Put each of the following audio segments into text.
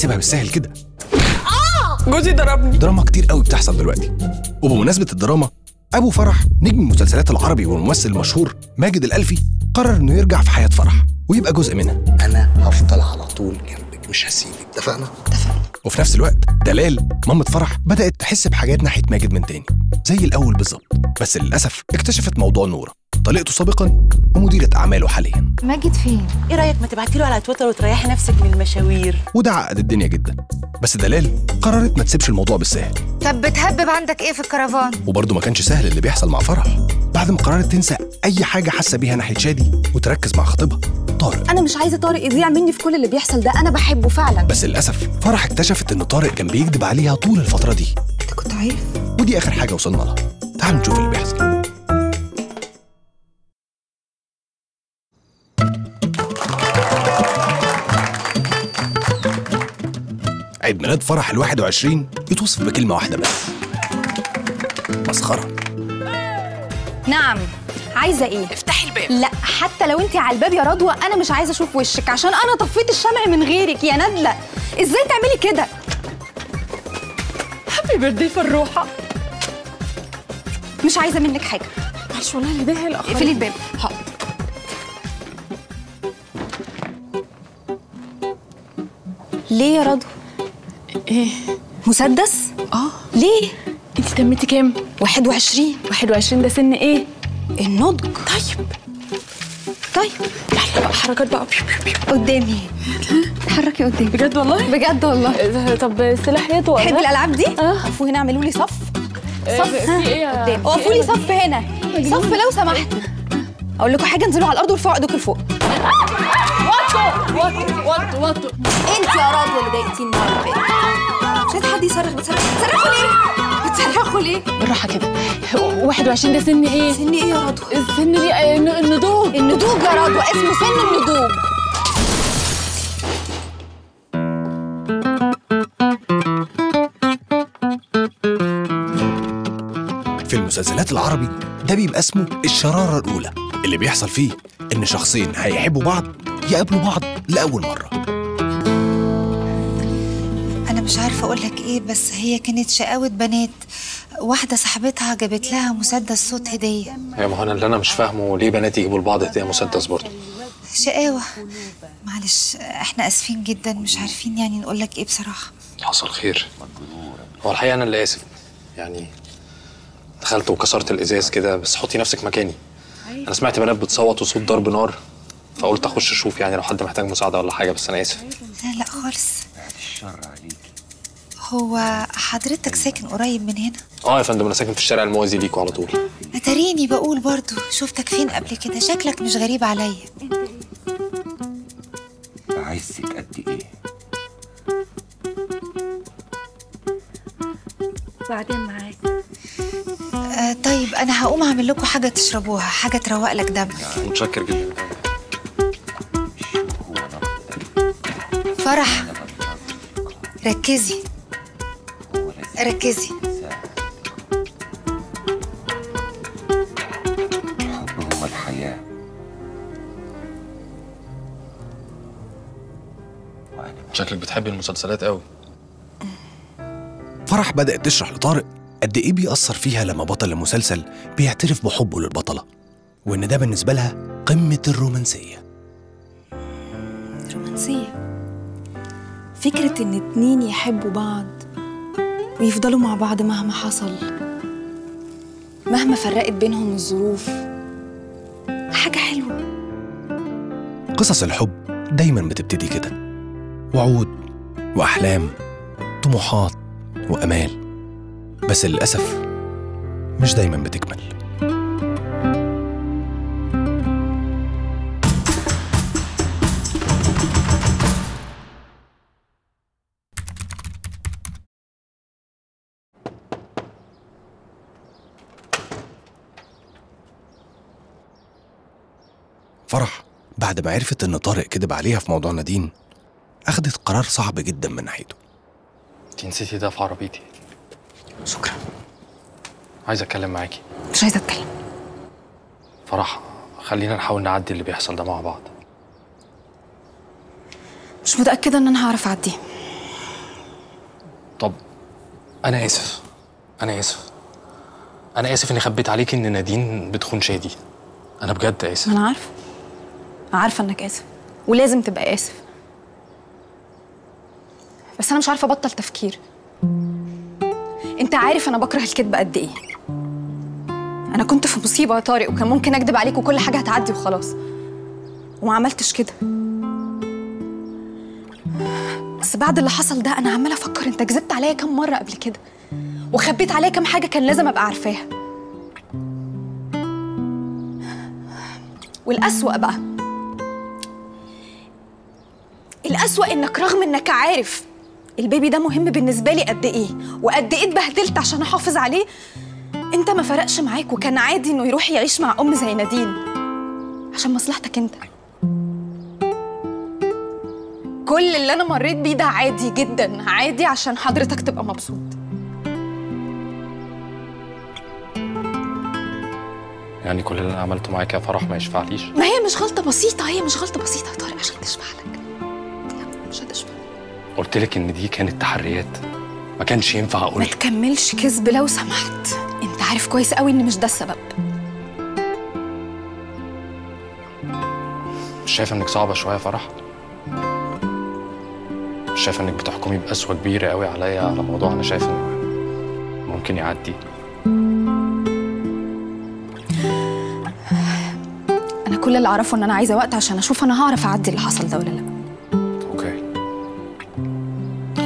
سيبها بالسهل كده. جوزي ضربني. دراما كتير قوي بتحصل دلوقتي. وبمناسبة الدراما، أبو فرح نجم المسلسلات العربي والممثل المشهور ماجد الألفي قرر إنه يرجع في حياة فرح ويبقى جزء منها. أنا هفضل على طول جنبك، مش هسيبك، اتفقنا؟ اتفقنا. وفي نفس الوقت دلال مامة فرح بدأت تحس بحاجات ناحية ماجد من تاني زي الأول بالظبط، بس للأسف اكتشفت موضوع نورة طليقته سابقا ومديرة أعماله حاليا. ماجد فين؟ ايه رايك ما تبعتي له على تويتر وتريحي نفسك من المشاوير؟ وده عقد الدنيا جدا، بس دلال قررت ما تسيبش الموضوع بالسهل. طب بتهبب عندك ايه في الكرفان؟ وبرضه ما كانش سهل اللي بيحصل مع فرح بعد ما قررت تنسى أي حاجة حاسة بيها ناحية شادي وتركز مع خطيبها طارق. أنا مش عايزة طارق يضيع مني في كل اللي بيحصل ده، أنا بحبه فعلا. بس للأسف فرح اكتشفت إن طارق كان بيكذب عليها طول الفترة دي. انت كنت عارف؟ ودي آخر حاجة وصلنا لها. تعالوا نشوف اللي بيحصل. عيد ميلاد فرح ال21 يتوصف بكلمة واحدة بس: مسخرة. نعم، عايزة ايه؟ افتحي الباب. لا، حتى لو انت على الباب يا رضوى انا مش عايزة اشوف وشك عشان انا طفيت الشمع من غيرك يا نادلة. ازاي تعملي كده؟ هابي بيرثدي فروحه. مش عايزة منك حاجة. معلش والله اللي ده الاخر. اقفلي الباب. حاضر. ليه يا رضوى؟ ايه؟ مسدس؟ ليه؟ انت تميتي كام؟ 21. 21 ده سن ايه؟ النضج. طيب يلا بقى حركات بقى. قدامي. اتحركي قدامي. بجد والله؟ بجد والله. طب سلاحيته تحبي الالعاب دي؟ وقفوا هنا، اعملوا لي صف. صف. في ايه قدام. وقفوا لي صف هنا. صف لو سمحت. اقول لكم حاجه، انزلوا على الارض وارفعوا ايديكم لفوق. وطوا. انت يا رضوى اللي ضايقتيني المره اللي فاتت. مش عايز حد يصرخ. بتصرخوا ليه؟ بتصرخوا ليه؟ بالراحه كده. 21 ده سن ايه؟ سن ايه يا رضوى؟ السن دي النضوج. النضوج يا رضوى، اسمه سن النضوج. في المسلسلات العربي ده بيبقى اسمه الشرارة الأولى، اللي بيحصل فيه إن شخصين هيحبوا بعض يقابلوا بعض لأول مرة. انا مش عارفه اقول لك ايه، بس هي كانت شقاوه بنات. واحده صاحبتها جابت لها مسدس صوت هديه. يا ما هو انا اللي انا مش فاهمه ليه بنات يجيبوا لبعض هديه مسدس برضه. شقاوه. معلش احنا اسفين جدا، مش عارفين يعني نقول لك ايه بصراحه. حصل خير. هو الحقيقه انا اللي اسف، يعني دخلت وكسرت الازاز كده، بس حطي نفسك مكاني. انا سمعت بنات بتصوت وصوت ضرب نار، فقلت اخش اشوف يعني لو حد محتاج مساعده ولا حاجه، بس انا اسف. لا خالص. هو حضرتك ساكن قريب من هنا؟ يا فندم، انا ساكن في الشارع الموازي ليكوا على طول. اتاريني بقول برضو شفتك فين قبل كده، شكلك مش غريب عليا. عايزك قد ايه؟ بعدين معاك. طيب انا هقوم اعمل لكم حاجه تشربوها، حاجه تروق لك دمك. متشكر جدا. فرح، ركزي. الحب هو الحياة. شكلك بتحبي المسلسلات قوي. فرح بدأت تشرح لطارق قد إيه بيأثر فيها لما بطل المسلسل بيعترف بحبه للبطلة، وإن ده بالنسبة لها قمة الرومانسية. رومانسية. فكرة إن اتنين يحبوا بعض ويفضلوا مع بعض مهما حصل، مهما فرقت بينهم الظروف، حاجة حلوة. قصص الحب دايما بتبتدي كده، وعود وأحلام، طموحات وأمال، بس للأسف مش دايما بتكمل. فرح بعد ما عرفت إن طارق كذب عليها في موضوع نادين أخدت قرار صعب جدا من ناحيته. انت نسيتي ده في عربيتي. شكرا. عايز اتكلم معاكي. مش عايزة أتكلم. فرح، خلينا نحاول نعدي اللي بيحصل ده مع بعض. مش متأكدة إن أنا هعرف أعديه. انا اسف انا اسف انا اسف اني خبيت عليك ان نادين بتخون شادي. انا بجد اسف. ما انا عارفه انك اسف ولازم تبقى اسف، بس انا مش عارفه ابطل تفكير. انت عارف انا بكره الكذب قد ايه. انا كنت في مصيبه يا طارق، وكان ممكن اكذب عليك وكل حاجه هتعدي وخلاص، وما عملتش كده. بس بعد اللي حصل ده انا عماله افكر انت كذبت عليا كام مره قبل كده، وخبيت عليا كام حاجه كان لازم ابقى عارفاها. والأسوأ بقى، الأسوأ انك رغم انك عارف البيبي ده مهم بالنسبه لي قد ايه وقد ايه اتبهدلت عشان احافظ عليه، انت ما فرقش معاك وكان عادي انه يروح يعيش مع ام زي نادين عشان مصلحتك انت. كل اللي انا مريت بيه ده عادي جدا، عادي عشان حضرتك تبقى مبسوط. يعني كل اللي انا عملته معاك يا فرح ما يشفعليش؟ ما هي مش غلطه بسيطه، هي مش غلطه بسيطه يا طارق عشان تشفع لك. لا مش هتشفع. قلت لك ان دي كانت تحريات، ما كانش ينفع اقول. ما تكملش كذب لو سمحت، انت عارف كويس قوي ان مش ده السبب. مش شايفه انك صعبه شويه يا فرح؟ مش شايفه انك بتحكمي بقسوه كبيره قوي عليا على موضوع انا شايف انه ممكن يعدي؟ انا كل اللي اعرفه ان انا عايزه وقت عشان اشوف انا هعرف اعدي اللي حصل ده ولا لا. اوكي،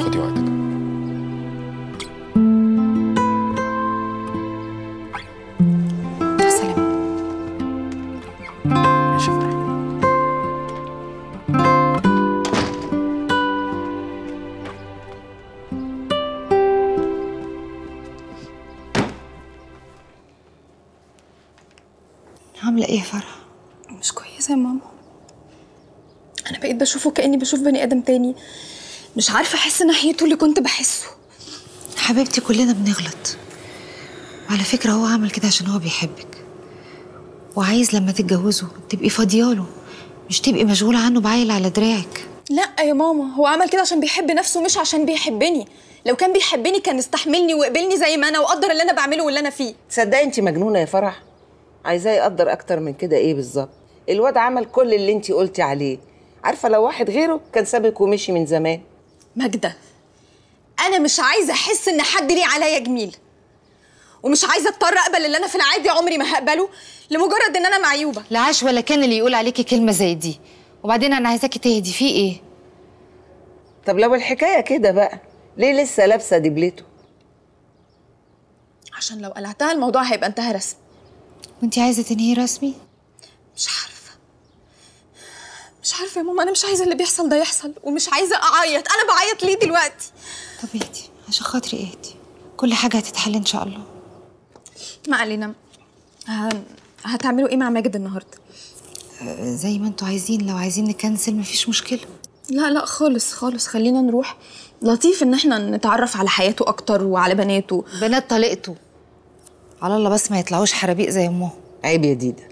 خدي وقتك. سلام. ماشي يا فرح. عامله ايه يا فرح؟ مش كويسه يا ماما. انا بقيت بشوفه كاني بشوف بني ادم تاني، مش عارفه احس ناحيته اللي كنت بحسه. حبيبتي كلنا بنغلط، وعلى فكره هو عمل كده عشان هو بيحبك وعايز لما تتجوزوا تبقي فاضياله، مش تبقي مشغوله عنه بعيل على دراعك. لا يا ماما، هو عمل كده عشان بيحب نفسه مش عشان بيحبني. لو كان بيحبني كان استحملني وقبلني زي ما انا وقدر اللي انا بعمله واللي انا فيه. تصدقي انت مجنونه يا فرح؟ عايزاه يقدر اكتر من كده ايه بالظبط؟ الواد عمل كل اللي انت قلتي عليه. عارفه لو واحد غيره كان سابك ومشي من زمان. ماجدة، انا مش عايزه احس ان حد ليه عليا جميل، ومش عايزه اضطر اقبل اللي انا في العادي عمري ما هقبله لمجرد ان انا معيوبه. لا عاش ولا كان اللي يقول عليكي كلمه زي دي. وبعدين انا عايزاكي تهدي. فيه ايه؟ طب لو الحكايه كده بقى ليه لسه لابسه دبلته؟ عشان لو قلعتها الموضوع هيبقى انتهى رسمي. وانتي عايزه تنهي رسمي؟ مش عارفه يا ماما، انا مش عايزه اللي بيحصل ده يحصل، ومش عايزه اعيط. انا بعيط ليه دلوقتي؟ طب اهدي عشان خاطري اهدي، كل حاجه هتتحل ان شاء الله. ما علينا. هتعملوا ايه مع ماجد النهارده؟ زي ما انتوا عايزين، لو عايزين نكنسل مفيش مشكله. لا خالص خالص، خلينا نروح. لطيف ان احنا نتعرف على حياته اكتر وعلى بناته. بنات طليقته على الله بس ما يطلعوش حرابيق زي امهم. عيب يا ديده.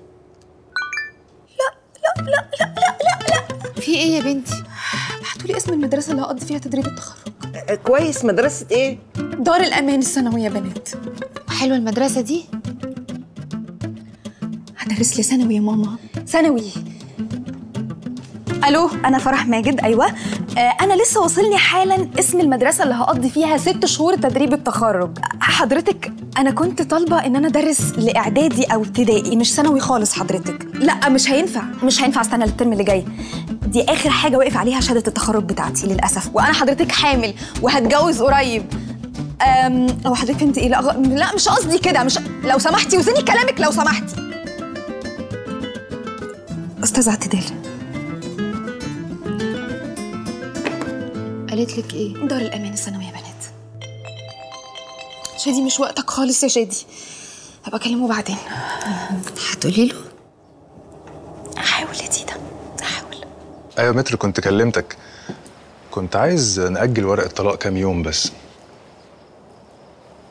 في ايه يا بنتي؟ بعتولي اسم المدرسه اللي هقضي فيها تدريب التخرج. كويس. مدرسه ايه؟ دار الامان الثانويه يا بنات. حلوه المدرسه دي؟ هدرس لي ثانوي يا ماما، ثانوي. الو، انا فرح ماجد. ايوه، انا لسه واصلني حالا اسم المدرسه اللي هقضي فيها 6 شهور تدريب التخرج. حضرتك انا كنت طالبه ان انا ادرس لاعدادي او ابتدائي، مش ثانوي خالص حضرتك. لا مش هينفع استنى للترم اللي جاي. دي اخر حاجه واقف عليها شهاده التخرج بتاعتي للاسف، وانا حضرتك حامل وهتجوز قريب. هو حضرتك انت ايه؟ لا مش قصدي كده. مش، لو سمحتي وزني كلامك لو سمحتي. استاذ اعتدال، قالت لك ايه؟ دار الامان الثانوي يا بنات. شادي مش وقتك خالص يا شادي، هبقى اكلمه بعدين. هتقولي له؟ هحاول يا تيتا، هحاول. ايوه متر، كنت كلمتك. كنت عايز نأجل ورق الطلاق كام يوم بس.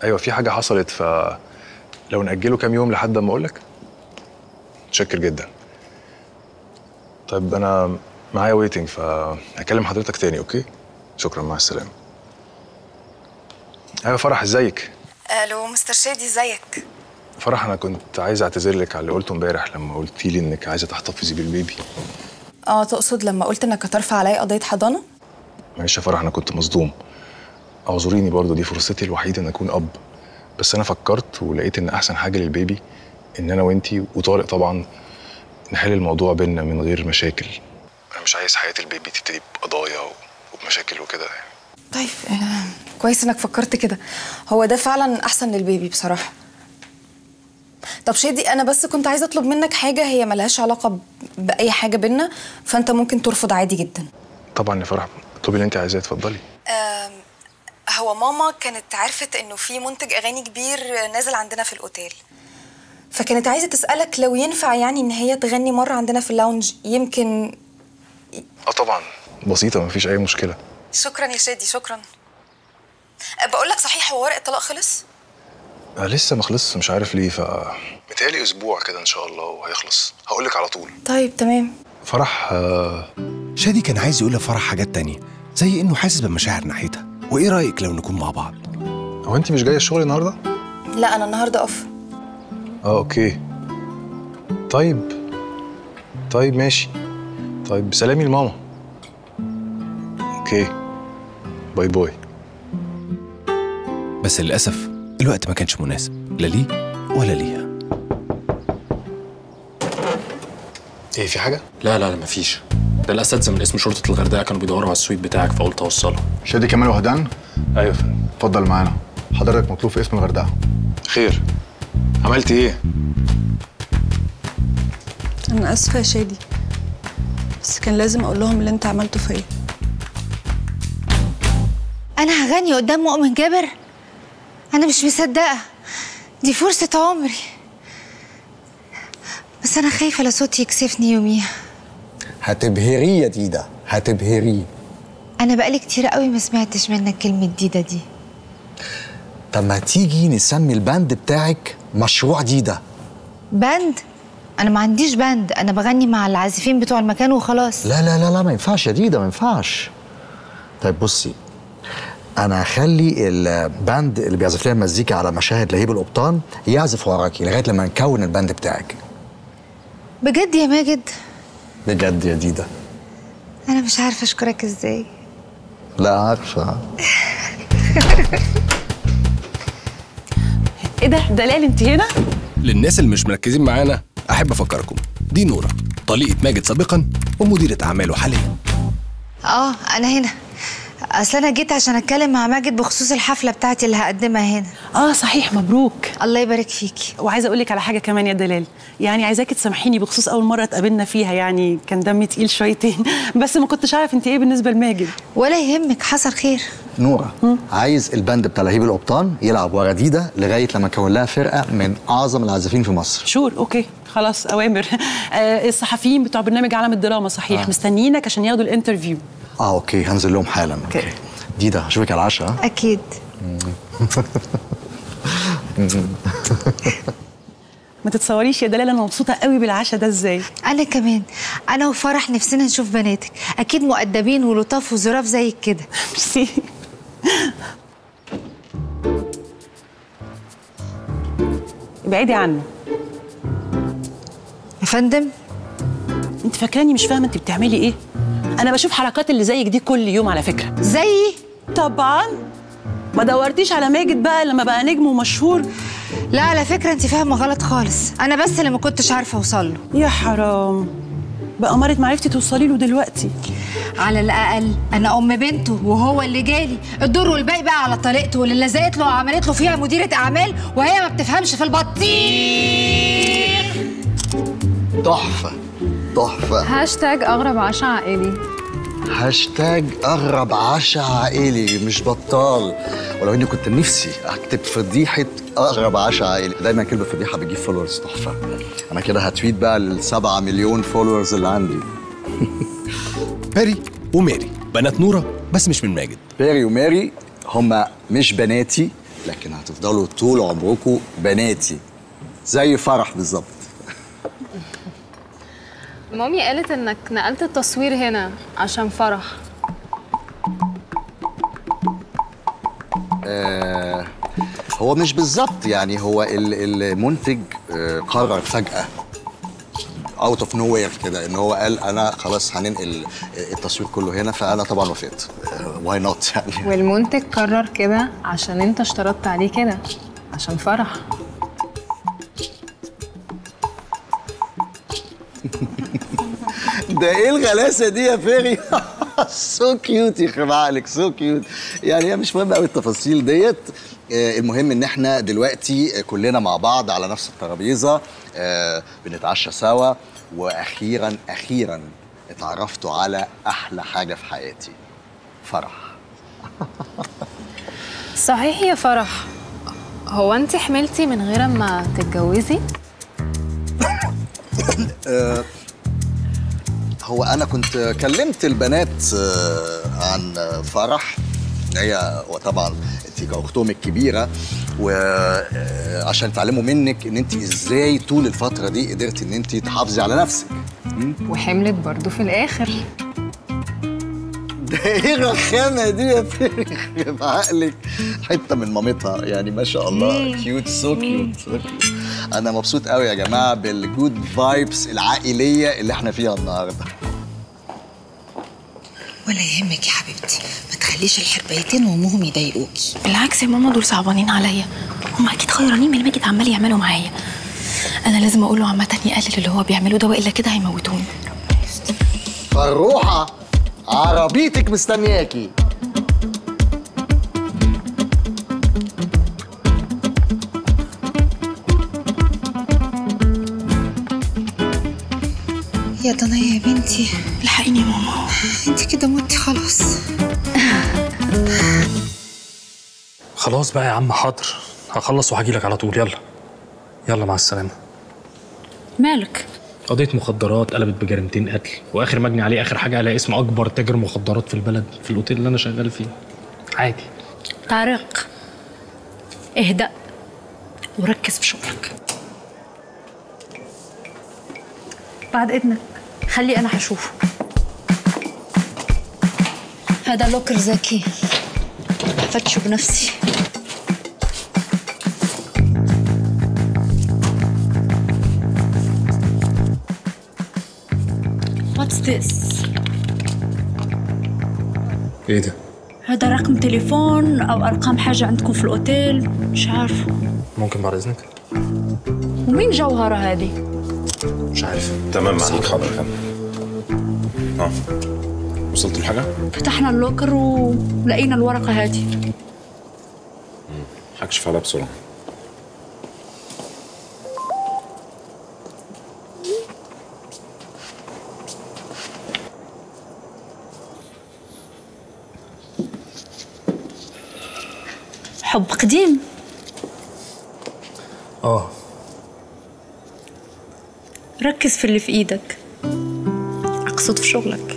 ايوه في حاجه حصلت، فلو نأجله كام يوم لحد ما اقولك. متشكر جدا. طيب انا معايا ويتنج، فهكلم حضرتك تاني. اوكي، شكرا، مع السلامه. ايوه فرح، ازيك؟ الو مستر شادي، ازيك؟ فرح، انا كنت عايز اعتذر لك على اللي قلته امبارح لما قلتي لي انك عايزه تحتفظي بالبيبي. تقصد لما قلت انك هترفع عليا قضيه حضانه؟ معلش يا فرح، انا كنت مصدوم. اعذريني، برضه دي فرصتي الوحيده ان اكون اب. بس انا فكرت ولقيت ان احسن حاجه للبيبي ان انا وانتي وطارق طبعا نحل الموضوع بينا من غير مشاكل. انا مش عايز حياه البيبي تبتدي بقضايا وبمشاكل وكده يعني. طيب كويس انك فكرت كده، هو ده فعلا احسن للبيبي بصراحه. طب شادي، انا بس كنت عايزه اطلب منك حاجه هي ملهاش علاقه باي حاجه بينا، فانت ممكن ترفض عادي جدا. طبعا يا فرح، اطلبي اللي انت عايزاه، اتفضلي. هو ماما كانت عرفت انه في منتج اغاني كبير نازل عندنا في الاوتيل، فكانت عايزه تسالك لو ينفع يعني ان هي تغني مره عندنا في اللاونج، يمكن. طبعا بسيطه، مفيش اي مشكله. شكرا يا شادي، شكرا. بقول لك صحيح، هو ورق الطلاق خلص؟ لسه ما خلصش، مش عارف ليه، متهيألي اسبوع كده ان شاء الله وهيخلص. هقول لك على طول. طيب تمام. فرح، شادي كان عايز يقول لفرح حاجات تانية، زي انه حاسس بمشاعر ناحيتها. وايه رايك لو نكون مع بعض؟ هو انت مش جايه الشغل النهارده؟ لا، انا النهارده اوف. اوكي. طيب ماشي. طيب سلامي لماما. اوكي، باي باي. بس للاسف الوقت ما كانش مناسب، لا ليه ولا ليها. ايه، في حاجه؟ لا مفيش. ده الاساتذه من اسم شرطه الغردقه كانوا بيدوروا على السويت بتاعك، فقلت اوصلهم. شادي كمال وهدان؟ ايوه يا فندم. اتفضل معانا، حضرتك مطلوب في اسم الغردقه. خير، عملتي ايه؟ أنا آسفة يا شادي، بس كان لازم أقول لهم اللي أنت عملته فيا. أنا هغني قدام مؤمن جابر؟ أنا مش مصدقة، دي فرصة عمري. بس أنا خايفة لا صوتي يكسفني يوميها. هتبهريه يا ديدا، هتبهريه. أنا بقالي كتير قوي ما سمعتش منك كلمة ديدا دي. طب ما تيجي نسمي الباند بتاعك مشروع ديدا. باند؟ أنا ما عنديش باند، أنا بغني مع العازفين بتوع المكان وخلاص. لا لا لا لا، ما ينفعش يا ديدا، ما ينفعش. طيب بصي، أنا هخلي الباند اللي بيعزف لنا المزيكا على مشاهد لهيب القبطان يعزف وراكي لغاية لما نكون الباند بتاعك. بجد يا ماجد؟ بجد يا ديدا. أنا مش عارفة أشكرك إزاي. لا عارفة. إيه ده؟ دلال أنت هنا؟ للناس اللي مش مركزين معانا، احب افكركم دي نورة، طليقة ماجد سابقا ومديرة اعماله حاليا. أنا هنا. أصل أنا جيت عشان أتكلم مع ماجد بخصوص الحفلة بتاعتي اللي هقدمها هنا. صحيح، مبروك. الله يبارك فيكي. وعايزة أقول لك على حاجة كمان يا دلال، يعني عايزاكي تسامحيني بخصوص أول مرة اتقابلنا فيها، يعني كان دمي تقيل شويتين بس ما كنتش عارف أنت إيه بالنسبة لماجد. ولا يهمك، حصل خير. نورة، عايز الباند بتاع لهيب القبطان يلعب ورا ديدا لغاية لما نكون لها فرقة من أعظم العازفين في مصر. شور، أوكي، خلاص، أوامر. الصحفيين بتوع برنامج عالم الدراما صحيح مستنيينك عشان ياخدوا الانترفيو. أوكي، هنزل لهم حالا. أوكي. ديدا، أشوفك على العشاء. أكيد. ما تتصوريش يا دلال انا مبسوطه قوي بالعشاء ده ازاي. انا كمان، انا وفرح نفسنا نشوف بناتك، اكيد مؤدبين ولطاف وظراف زيك كده. ميرسي. ابعدي عنه يا فندم. انت فاكراني مش فاهمه انت بتعملي ايه؟ انا بشوف حركات اللي زيك دي كل يوم على فكره. زيي؟ طبعا. ما دورتيش على ماجد بقى لما بقى نجم ومشهور؟ لا على فكره انت فاهمه غلط خالص، انا بس اللي ما كنتش عارفه اوصل له. يا حرام، بقى مرت معرفتي توصلي له دلوقتي. على الاقل انا ام بنته وهو اللي جالي، الدور والباقي بقى على طريقته واللي لزقت له وعملت له فيها مديره اعمال وهي ما بتفهمش في البطيخ. تحفه تحفه. هاشتاج اغرب عشاء عائلي. هاشتاج أغرب عشاء عائلي، مش بطال. ولو إني كنت نفسي أكتب فضيحة أغرب عشاء عائلي. دايما كلمة فضيحة بتجيب فولورز. تحفة. أنا كده هتويت بقى ال7 مليون فولورز اللي عندي. باري وماري بنات نورة بس مش من ماجد. باري وماري هما مش بناتي، لكن هتفضلوا طول عمركم بناتي زي فرح بالظبط. مامي قالت انك نقلت التصوير هنا عشان فرح. هو مش بالظبط يعني، هو المنتج قرر فجأة اوت اوف نو وير كده ان هو قال انا خلاص هننقل التصوير كله هنا، فانا طبعا وافقت. واي نوت يعني. والمنتج قرر كده عشان انت اشترطت عليه كده، عشان فرح. ده ايه الغلاسه دي يا فيري؟ سو كيوت يخرب عقلك، سو كيوت. يعني هي مش مهمه قوي التفاصيل ديت، المهم ان احنا دلوقتي كلنا مع بعض على نفس الترابيزه، بنتعشى سوا، واخيرا اخيرا اتعرفتوا على احلى حاجه في حياتي، فرح. صحيح يا فرح، هو انت حملتي من غير ما تتجوزي؟ هو انا كنت كلمت البنات عن فرح، هي وطبعا انت كاختهم الكبيره، وعشان يتعلموا منك ان انت ازاي طول الفتره دي قدرتي ان انت تحافظي على نفسك. وحملت برضو في الاخر. ده ايه الرخامه دي يا فيري؟ يخرب عقلك، حته من مامتها يعني، ما شاء الله. كيوت، سو كيوت. انا مبسوط قوي يا جماعه بالجود فايبس العائليه اللي احنا فيها النهارده. ولا يهمك يا حبيبتي، ما تخليش الحربايتين وامهم يضايقوكي. بالعكس يا ماما، دول صعبانين عليا، هم اكيد خيرانين من اللي ماجد عمال يعملوا معايا. انا لازم اقول له عامه يقلل اللي هو بيعمله ده، والا كده هيموتوني. فروحه، عربيتك مستنياكي. يا ضنايا يا بنتي، الحقيني يا ماما، انت كده متي خلاص. خلاص بقى يا عم، حاضر، هخلص وهجيلك على طول. يلا يلا، مع السلامه. مالك؟ قضية مخدرات قلبت بجريمتين قتل، واخر مجني عليه اخر حاجه على اسم اكبر تاجر مخدرات في البلد في الاوتيل اللي انا شغال فيه. عادي. طارق، اهدأ وركز في شغلك. بعد اذنك خلي انا هشوفه. هذا لوكر ذكي، هفتشه بنفسي. What's this؟ ايه ده؟ هذا رقم تليفون او ارقام حاجه عندكم في الاوتيل، مش عارفه. ممكن بعد اذنك؟ ومين جوهره هذه؟ مش عارف. تمام معاك، حاضر يا فندم. وصلت لحاجه؟ فتحنا اللوكر ولقينا الورقه هذه. هكشف عليها بسرعه. حب قديم. ركز في اللي في ايدك، اقصد في شغلك.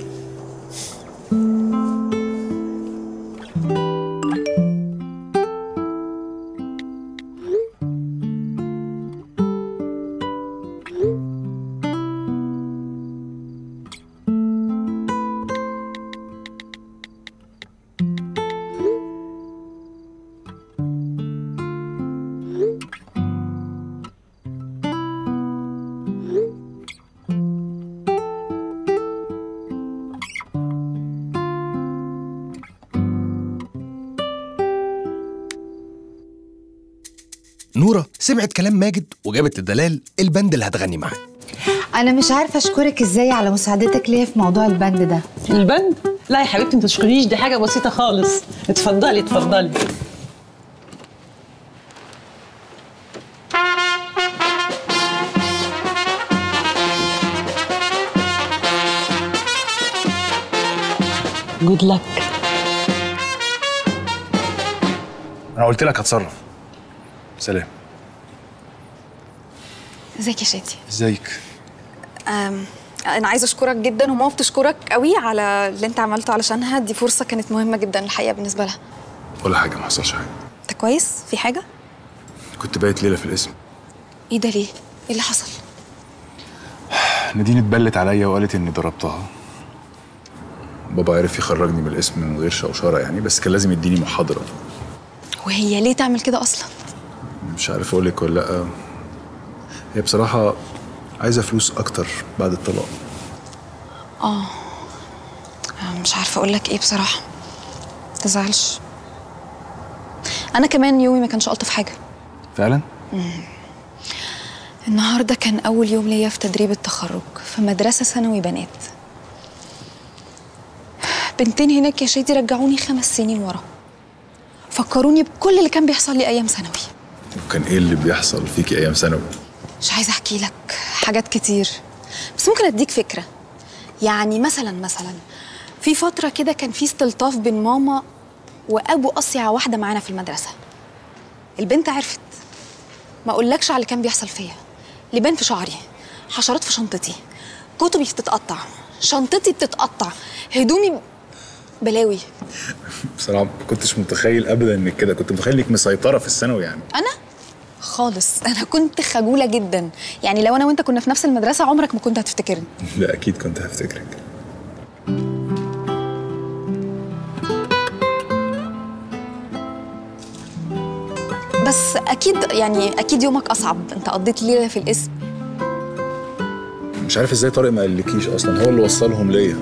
نورة سمعت كلام ماجد وجابت لدلال البند اللي هتغني معاه. انا مش عارفه اشكرك ازاي على مساعدتك ليا في موضوع البند ده. البند؟ لا يا حبيبتي ما تشكريش، دي حاجه بسيطه خالص. اتفضلي اتفضلي. جود لك. انا قلت لك هتصرف. سلام. ازيك يا شادي؟ ازيك؟ انا عايزه اشكرك جدا، وماما بتشكرك قوي على اللي انت عملته علشانها. دي فرصه كانت مهمه جدا الحقيقه بالنسبه لها. ولا حاجه، ما حصلش حاجه. انت كويس؟ في حاجه؟ كنت بايت ليله في القسم. ايه ده ليه؟ ايه اللي حصل؟ نادين اتبلت عليا وقالت اني ضربتها. بابا عرف يخرجني من القسم من غير شوشره يعني، بس كان لازم يديني محاضره. وهي ليه تعمل كده اصلا؟ مش عارف اقول لك ولا لا. هي بصراحه عايزه فلوس اكتر بعد الطلاق. مش عارفه اقول لك ايه بصراحه. متزعلش. انا كمان يومي ما كانش الطف حاجه. فعلا؟ النهارده كان اول يوم ليا في تدريب التخرج في مدرسه ثانوي بنات. بنتين هناك يا شادي رجعوني 5 سنين ورا، فكروني بكل اللي كان بيحصل لي ايام ثانوي. وكان ايه اللي بيحصل فيكي ايام ثانوي؟ مش عايزه احكي لك حاجات كتير، بس ممكن اديك فكره. يعني مثلا في فتره كده كان في استلطاف بين ماما وابو اصيع واحده معانا في المدرسه. البنت عرفت، ما اقولكش على اللي كان بيحصل فيا. لبان في شعري، حشرات في شنطتي، كتبي بتتقطع، شنطتي بتتقطع، هدومي بلاوي. بصراحه ما كنتش متخيل ابدا انك كده، كنت متخيل انك مسيطره في الثانوي يعني. انا خالص، انا كنت خجوله جدا. يعني لو انا وانت كنا في نفس المدرسه عمرك ما كنت هتفتكرني. لا اكيد كنت هفتكرك. بس اكيد يومك اصعب. انت قضيت ليله في القسم. مش عارف ازاي طارق ما قالكيش اصلا، هو اللي وصلهم ليا.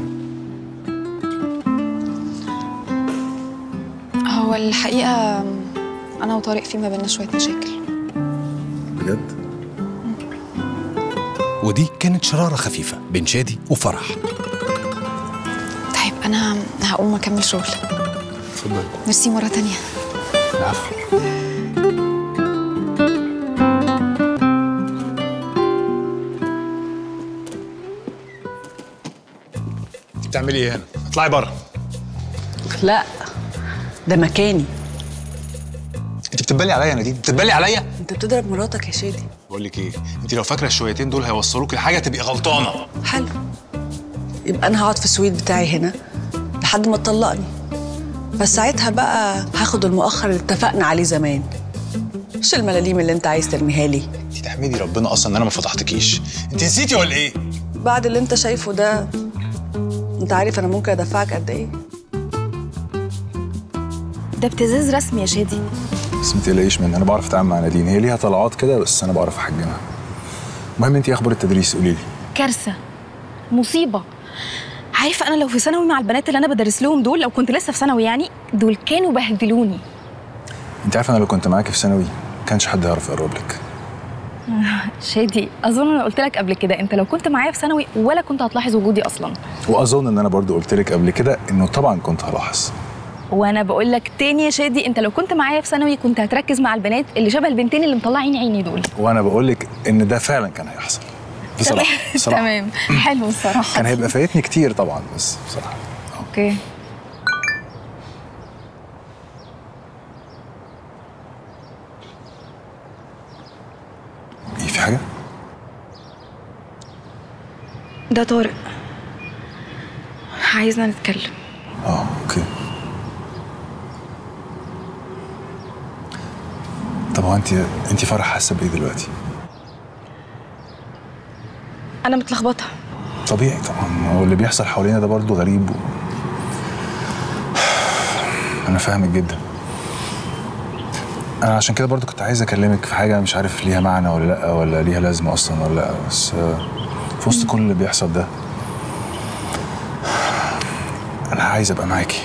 هو الحقيقه انا وطارق في ما بيننا شويه مشاكل. بجد؟ ودي كانت شرارة خفيفة بين شادي وفرح. طيب انا هقوم اكمل شغل. اتفضل. ميرسي مره تانية. العفو. بتعملي ايه هنا؟ اطلعي بره. لا ده مكاني. انت بتتبلي عليا يا نادين؟ بتتبلي عليا؟ انت بتضرب مراتك يا شادي. بقول لك ايه، انت لو فاكره الشويتين دول هيوصلوك لحاجه تبقي غلطانه. حلو، يبقى انا هقعد في السويت بتاعي هنا لحد ما تطلقني، بس ساعتها بقى هاخد المؤخر اللي اتفقنا عليه زمان، مش الملاليم اللي انت عايز ترميها لي. انت تحمدي ربنا اصلا ان انا ما فتحتكيش. انت نسيتي ولا ايه؟ بعد اللي انت شايفه ده انت عارف انا ممكن ادفعك قد ايه؟ ده ابتزاز رسمي يا شادي. بس ما تقلقيش مني، انا بعرف اتعامل مع نادين، هي ليها طلعات كده بس انا بعرف احجمها. المهم انت ايه اخبار التدريس؟ قولي لي. كارثه، مصيبه. عارفه انا لو في ثانوي مع البنات اللي انا بدرس لهم دول، لو كنت لسه في ثانوي يعني، دول كانوا بهدلوني. انت عارفه انا لو كنت معاكي في ثانوي ما كانش حد يعرف يقرب لك. شادي اظن انا قلت لك قبل كده، انت لو كنت معايا في ثانوي ولا كنت هتلاحظ وجودي اصلا. واظن ان انا برضو قلت لك قبل كده انه طبعا كنت هلاحظ. وانا بقول لك تاني يا شادي، انت لو كنت معايا في ثانوي كنت هتركز مع البنات اللي شبه البنتين اللي مطلعين عيني دول. وانا بقول لك ان ده فعلا كان هيحصل بصراحه. تمام، حلو الصراحه. كان هيبقى فايتني كتير طبعا، بس بصراحه. اوكي. ايه، في حاجه؟ ده طارق عايزنا نتكلم. اوكي. طب هو انت فرح حاسه بايه دلوقتي؟ انا متلخبطه. طبيعي طبعا، هو اللي بيحصل حوالينا ده برضه غريب انا فاهمك جدا. انا عشان كده برضه كنت عايز اكلمك في حاجه مش عارف ليها معنى ولا لا، ولا ليها لازمه اصلا ولا لا، بس في وسط كل اللي بيحصل ده انا عايز ابقى معاكي.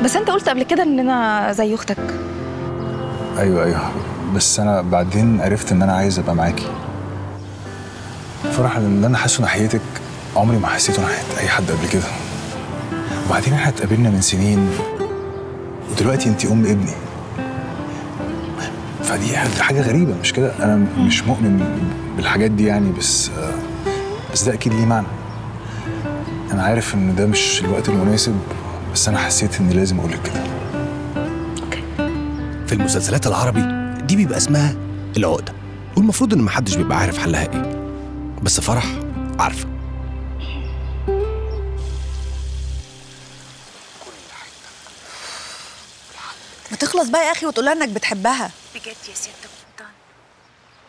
بس انت قلت قبل كده ان انا زي اختك. ايوه بس انا بعدين عرفت ان انا عايز ابقى معاكي. فرح اللي انا حاسه ناحيتك عمري ما حسيته ناحيه اي حد قبل كده. وبعدين احنا اتقابلنا من سنين ودلوقتي انت ام ابني، فدي حاجه غريبه مش كده؟ انا مش مؤمن بالحاجات دي يعني، بس ده اكيد ليه معنى. انا عارف ان ده مش الوقت المناسب، بس انا حسيت اني لازم اقولك كده. في المسلسلات العربي دي بيبقى اسمها العقدة، والمفروض ان محدش بيبقى عارف حلها ايه، بس فرح عارفة. ما تخلص بقى يا اخي وتقول لها انك بتحبها. بجد يا ست قبطان.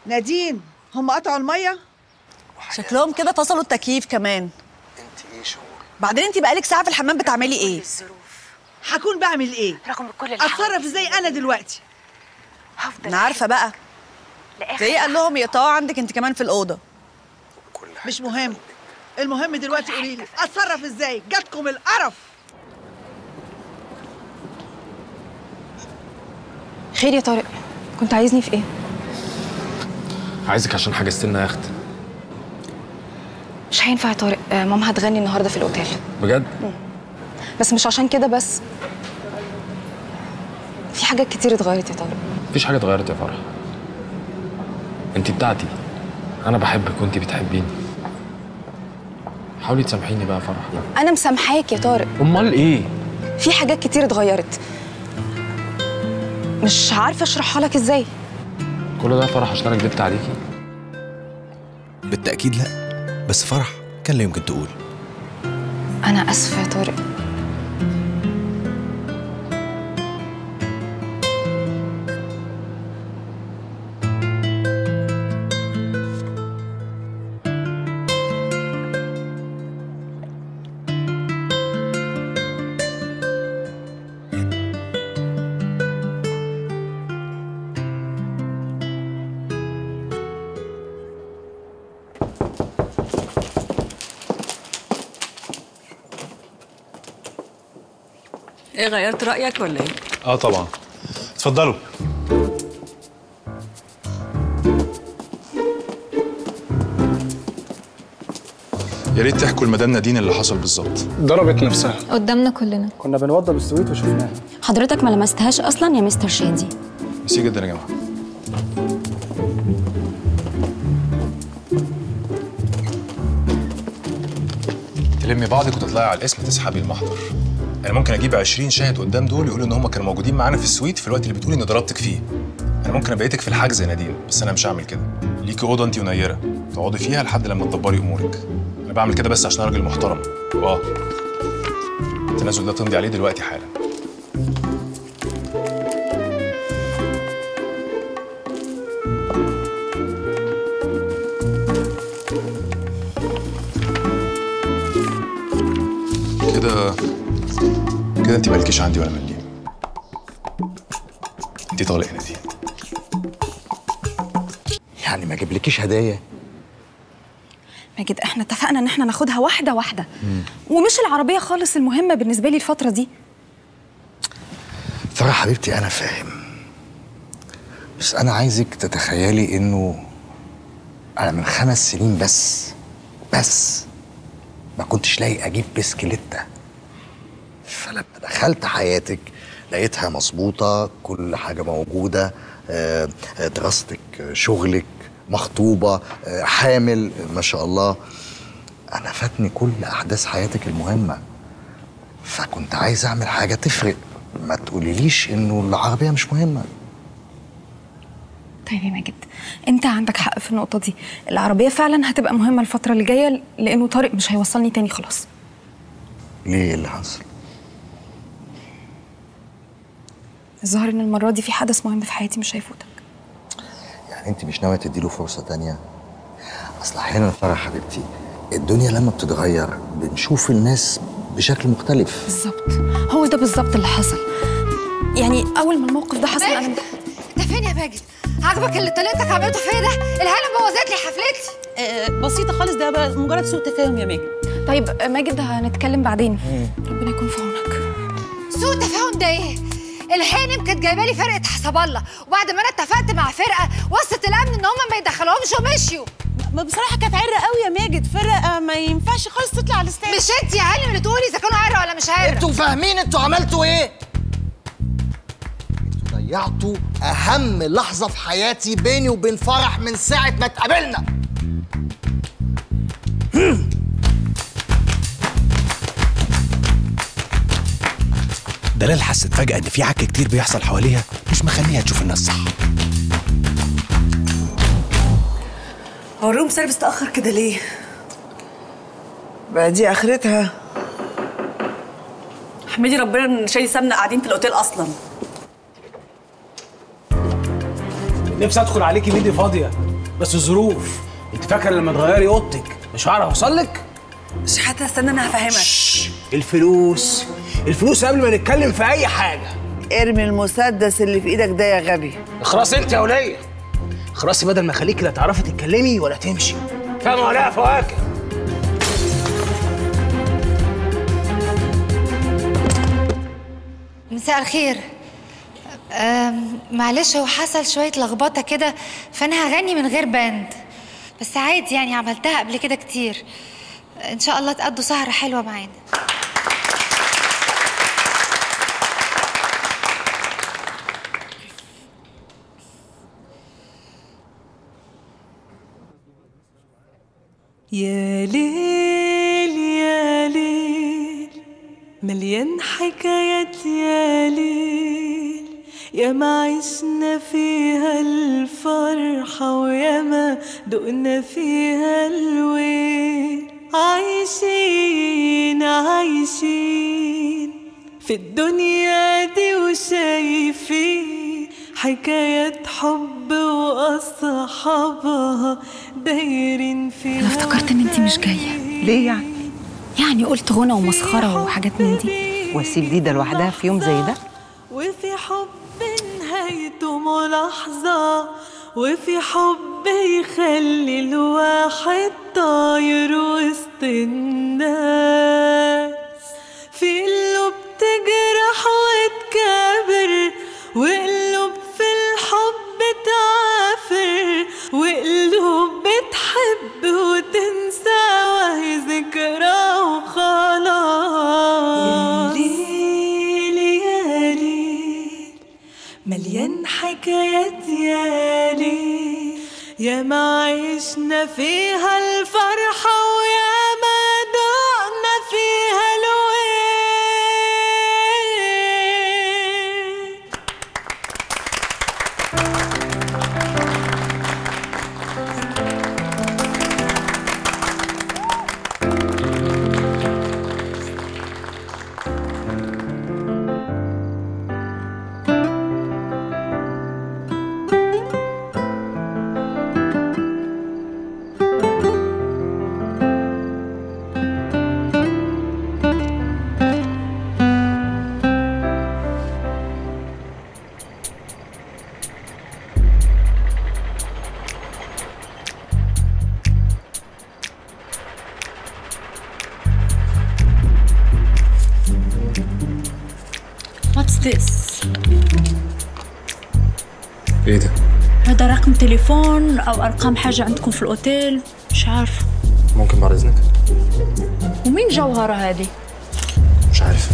نادين، هم قطعوا الميه؟ شكلهم كده فصلوا التكييف كمان. انت ايه شغل؟ بعدين انت بقالك ساعه في الحمام بتعملي ايه؟ الظروف هكون بعمل ايه؟ رغم كل اللي اتصرف ازاي انا دلوقتي؟ هفضل انا عارفه بقى. تلاقيه قال لهم يقطعوا عندك انت كمان في الاوضه. مش مهم. المهم دلوقتي قولي لي اتصرف ازاي؟ جاتكم القرف. خير يا طارق، كنت عايزني في ايه؟ عايزك عشان حجزت لنا يخت. مش هينفع يا طارق، ماما هتغني النهارده في الاوتيل. بجد؟ بس مش عشان كده بس. في حاجات كتير اتغيرت يا طارق. مفيش حاجه اتغيرت يا فرح. انت بتاعتي، انا بحبك وانت بتحبيني. حاولي تسامحيني بقى يا فرح. انا مسامحاك يا طارق. امال ايه؟ في حاجات كتير اتغيرت، مش عارفه اشرحها لك ازاي. كل ده يا فرح عشان انا كدبت عليكي؟ بالتأكيد لا، بس فرح كان لا يمكن تقول. انا اسفه يا طارق. ايه غيرت رايك ولا ايه؟ طبعا. اتفضلوا. يا ريت تحكوا لمدام نادين اللي حصل بالظبط. ضربت نفسها قدامنا كلنا. كنا بنوضب السويت وشفناها. حضرتك ما لمستهاش اصلا يا مستر شادي؟ ميرسي جدا يا جماعه. تلمي بعضك وتطلعي على الاسم تسحبي المحضر. انا ممكن اجيب 20 شاهد قدام دول يقولوا ان هم كانوا موجودين معانا في السويت في الوقت اللي بتقولي اني ضربتك فيه. انا ممكن ابيتك في الحجز يا نادين، بس انا مش هعمل كده. ليكي اوضه انت ونيره تقعدي فيها لحد لما تدبري امورك. انا بعمل كده بس عشان انا راجل محترم. التنازل ده تمضي عليه دلوقتي حالا. كده انت مالكيش عندي ولا مليم. انت طالق يا نادين. يعني ما اجيبلكيش هدايا؟ ماجد، احنا اتفقنا ان احنا ناخدها واحده واحده، ومش العربيه خالص المهمه بالنسبه لي الفتره دي. فرح حبيبتي انا فاهم، بس انا عايزك تتخيلي انه انا من 5 سنين بس ما كنتش لاقي اجيب بسكليتة، فلما دخلت حياتك لقيتها مظبوطه، كل حاجه موجوده، دراستك، شغلك، مخطوبه، حامل، ما شاء الله. انا فاتني كل احداث حياتك المهمه، فكنت عايز اعمل حاجه تفرق. ما تقوليليش انه العربيه مش مهمه. طيب يا ماجد، انت عندك حق في النقطه دي. العربيه فعلا هتبقى مهمه الفتره اللي جايه، لانه طارق مش هيوصلني تاني خلاص. ليه اللي حصل؟ الظاهر ان المره دي في حدث مهم في حياتي مش هيفوتك. يعني انت مش ناويه تديله فرصه تانية؟ اصل احيانا فرح حبيبتي الدنيا لما بتتغير بنشوف الناس بشكل مختلف. بالظبط، هو ده بالظبط اللي حصل. يعني اول ما الموقف ده حصل انا انت فين يا ماجد؟ عجبك اللي طليقتك عملته فيا ده؟ الهانم بوظت لي حفلتي. بسيطه خالص، ده بقى مجرد سوء تفاهم يا ماجد. طيب ماجد هنتكلم بعدين. ربنا يكون في عونك. سوء تفاهم ده ايه؟ الهانم كانت جايبه لي فرقه حسب الله، وبعد ما انا اتفقت مع فرقه وسط الامن ان هم ما يدخلوهمش ومشيوا. بصراحه كانت عره قوي يا ماجد، فرقه ما ينفعش خالص تطلع على الستيج. مش انت يا هانم اللي تقولي اذا كانوا عره ولا مش عره. انتوا فاهمين انتوا عملتوا ايه؟ انتوا ضيعتوا اهم لحظه في حياتي بيني وبين فرح من ساعه ما اتقابلنا. دلال حست فجأة إن في عك كتير بيحصل حواليها مش مخليها تشوف الناس صح. هو الروم سيرفيس اتأخر كده ليه؟ بقى دي آخرتها. احمدي ربنا ان شادي سابنا قاعدين في الأوتيل أصلاً. نفسي أدخل عليكي ميدي فاضية، بس الظروف. أنت فاكرة لما تغيري أوضتك مش هعرف أوصل لك؟ مش حتى استنى أنا هفهمك. الفلوس الفلوس قبل ما نتكلم في اي حاجه. ارمي المسدس اللي في ايدك ده يا غبي. اخرسي انت يا وليه، اخرسي بدل ما اخليكي لا تعرفي تتكلمي ولا تمشي. فاهمه ولا يا فواكه؟ مساء الخير. معلش هو حصل شوية لخبطة كده، فأنا هغني من غير باند، بس عادي يعني عملتها قبل كده كتير. إن شاء الله تقضوا سهرة حلوة معانا. يا ليل يا ليل مليان حكايات يا ليل، يا ما عشنا فيها الفرحة ويا ما دقنا فيها الويل. عايشين عايشين في الدنيا دي وشايفين حكايات حب وأصحابها دايرين فيها. أنا افتكرت إن أنتي مش جاية. ليه يعني؟ يعني قلت غنى ومسخرة وحاجات من دي. واسيب دي ده لوحدها في يوم زي ده؟ وفي حب نهايته ملاحظة، وفي حب يخلي الواحد طاير وسط الناس، في قلوب تجرح وتكابر، وقلوب في الحب تعافر، وقلوب بتحب وتنسى وهي ذكرى وخلاص. يا ليل يا ليل مليان حكايات يا ليل، يا ما عشنا فيها الفرحة ويا ما دقنا فيها الويل. What's this؟ ايه ده؟ هذا رقم تليفون أو أرقام حاجة عندكم في الأوتيل، مش عارفة. ممكن بعد اذنك؟ ومين جوهرة هذه؟ مش عارف.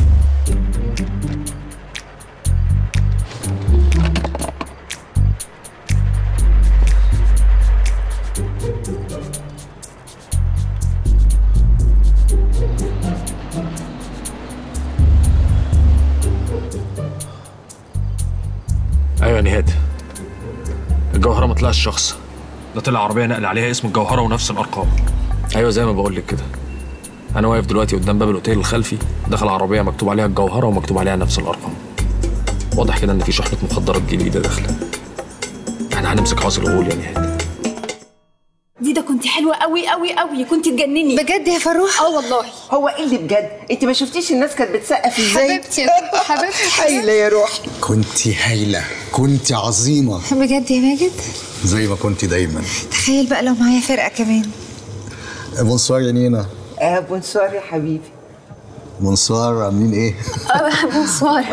ايوه يا نهاد، الجوهره ما طلعش شخص، ده طلع عربيه نقل عليها اسم الجوهره ونفس الارقام. ايوه زي ما بقول لك كده، انا واقف دلوقتي قدام باب الاوتيل الخلفي، دخل عربيه مكتوب عليها الجوهره ومكتوب عليها نفس الارقام. واضح كده ان في شحنه مخدرات جديده داخله. احنا هنمسك حاصل الغول يا نهاد. ديدا كنت حلوة قوي قوي قوي، كنت تجنني بجد يا فروح. والله. هو ايه اللي بجد؟ انت ما شفتيش الناس كانت بتسقف ازاي؟ حبيبتي حبيبتي هايله يا روحي. كنتي هايله، كنتي عظيمه بجد يا ماجد. زي ما كنتي دايما. تخيل بقى لو معايا فرقة كمان. بونسوار يا نينا. بونسوار يا حبيبي. بونسوار، عاملين ايه؟ بونسوار.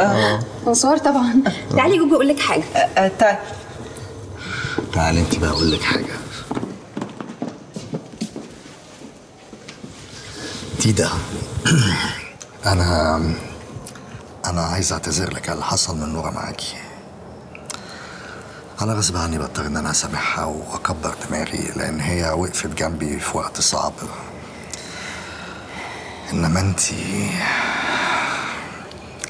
بونسوار طبعا. تعالي جوجو اقول لك حاجه. طيب تعالي انت بقى اقول لك حاجه. تيدا، انا عايز اعتذر لك على اللي حصل من نورة معاكي. انا غصب عني بضطر ان انا اسامحها واكبر دماغي، لان هي وقفت جنبي في وقت صعب. انما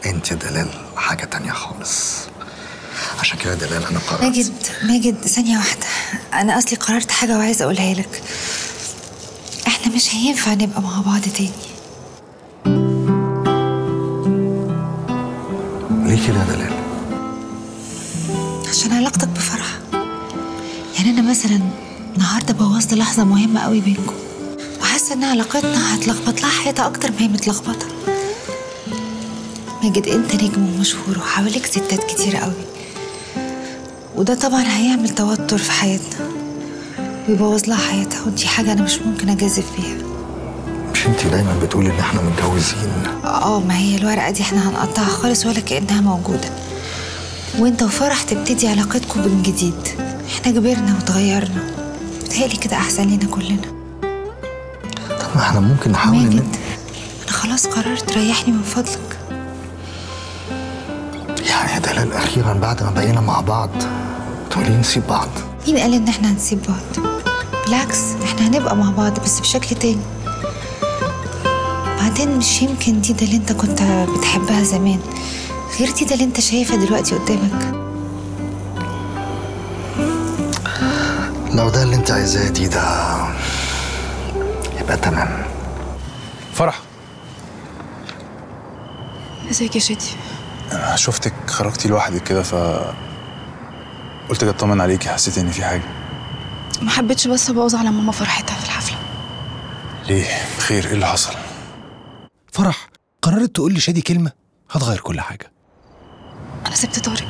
انت دلال حاجه تانية خالص. عشان كده دلال انا قررت. ماجد ثانيه واحده، انا اصلي قررت حاجه وعايزه اقولها لك. احنا مش هينفع نبقى مع بعض تاني. ليه كده يا دلال؟ عشان علاقتك بفرح. يعني انا مثلا النهارده بوظت لحظه مهمه قوي بينكم، وحاسه ان علاقتنا هتلخبط لها حياتها اكتر ما هي متلخبطه. ماجد انت نجم ومشهور وحواليك ستات كتير قوي، وده طبعا هيعمل توتر في حياتنا ويبوظ لها حياتها، ودي حاجه انا مش ممكن اجازف بيها. مش انتي دايما بتقولي ان احنا متجوزين؟ ما هي الورقه دي احنا هنقطعها خالص ولا كانها موجوده، وانت وفرح تبتدي علاقتكم من جديد. احنا كبرنا وتغيرنا، بتهيألي كده احسن لنا كلنا. طب ما احنا ممكن نحاول ماجد انا خلاص قررت، ريحني من فضلك. يعني دلال اخيرا بعد ما بقينا مع بعض تقولي نسيب بعض؟ مين قال ان احنا هنسيب بعض؟ بالعكس احنا هنبقى مع بعض بس بشكل تاني. بعدين مش يمكن دي ده اللي انت كنت بتحبها زمان غير دي ده اللي انت شايفها دلوقتي قدامك. لو ده اللي انت عايزاه دي ده يبقى تمام. فرح، ازيك يا شادي؟ أنا شفتك خرجتي لوحدك كده قلت اطمن عليكي، حسيت ان في حاجه. ما حبيتش بس ابوظ على ماما فرحتها في الحفله. ليه؟ خير، ايه اللي حصل؟ فرح قررت تقول لشادي كلمه هتغير كل حاجه. انا سبت طارق.